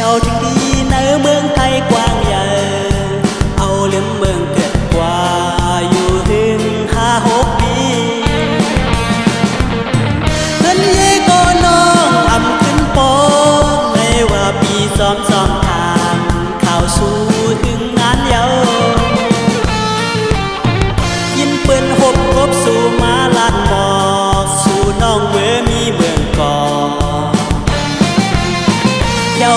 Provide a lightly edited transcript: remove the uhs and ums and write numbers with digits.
theoถึงที่ในเมืองไทยกว้างใหญ่เอาเลี้ยมเมืองเกิดกว่าอยู่ถึง5-6 ปีเงินเย่ก็น้องอำขึ้นโปงในว่าปีซ้อมทางข่าวสู่ถึงงานเยายินปืนหบกบสู่มาลานหมอกสู่น้องเวอมีเมืองก่อเยา